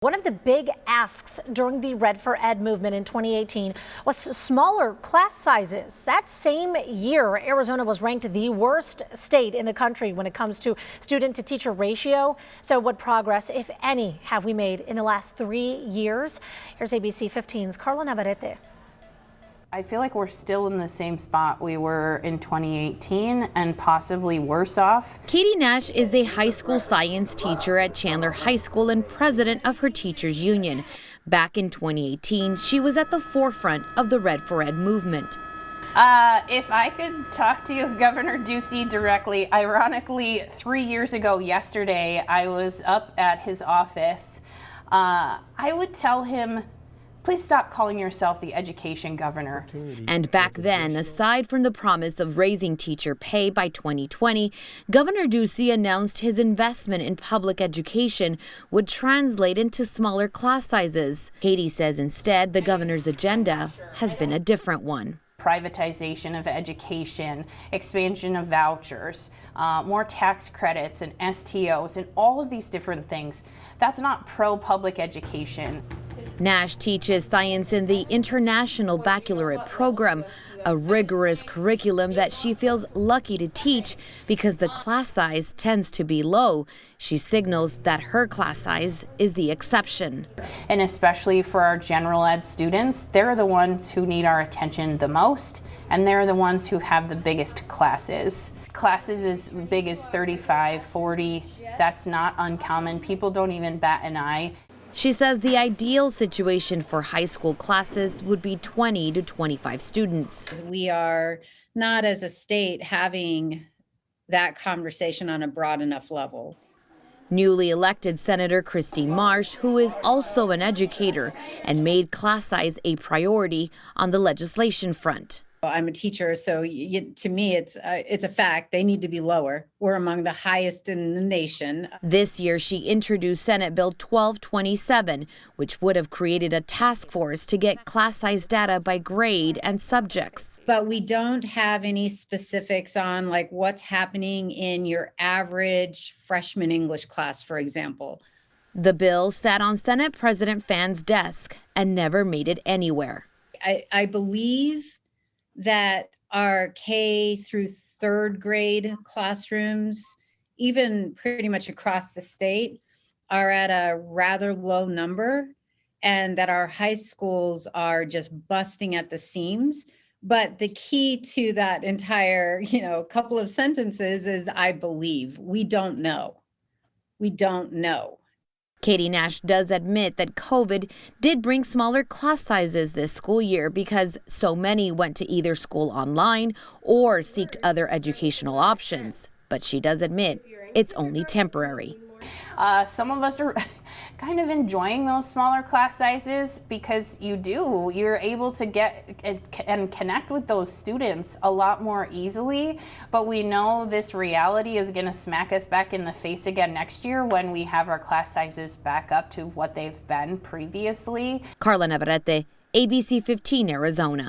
One of the big asks during the Red for Ed movement in 2018 was smaller class sizes. That same year, Arizona was ranked the worst state in the country when it comes to student to teacher ratio. So what progress, if any, have we made in the last 3 years? Here's ABC 15's Carla Navarrete. I feel like we're still in the same spot we were in 2018 and possibly worse off. Katie Nash is a high school science teacher at Chandler High School and president of her teachers union. Back in 2018, she was at the forefront of the Red for Ed movement. If I could talk to Governor Ducey directly, ironically, 3 years ago yesterday, I was up at his office. I would tell him, please stop calling yourself the education governor. And back then, aside from the promise of raising teacher pay by 2020, Governor Ducey announced his investment in public education would translate into smaller class sizes. Katie says instead, the governor's agenda has been a different one. Privatization of education, expansion of vouchers, more tax credits and STOs and all of these different things. That's not pro-public education. Nash teaches science in the International Baccalaureate program, a rigorous curriculum that she feels lucky to teach because the class size tends to be low. She signals that her class size is the exception. And especially for our general ed students, they're the ones who need our attention the most, and they're the ones who have the biggest classes. Classes as big as 35, 40, that's not uncommon. People don't even bat an eye. She says the ideal situation for high school classes would be 20 to 25 students. We are not as a state having that conversation on a broad enough level. Newly elected Senator Christine Marsh, who is also an educator and made class size a priority on the legislation front. I'm a teacher, so to me, it's a fact. They need to be lower. We're among the highest in the nation. This year, she introduced Senate Bill 1227, which would have created a task force to get class size data by grade and subjects. But we don't have any specifics on like what's happening in your average freshman English class, for example. The bill sat on Senate President Phan's desk and never made it anywhere. I believe that our K through third grade classrooms, even pretty much across the state, are at a rather low number, and that our high schools are just busting at the seams. But the key to that entire, couple of sentences is I believe. We don't know. We don't know. Katie Nash does admit that COVID did bring smaller class sizes this school year because so many went to either school online or seeked other educational options. But she does admit it's only temporary. Some of us are kind of enjoying those smaller class sizes because you're able to get and connect with those students a lot more easily. But we know this reality is going to smack us back in the face again next year when we have our class sizes back up to what they've been previously. Carla Navarrete, ABC 15, Arizona.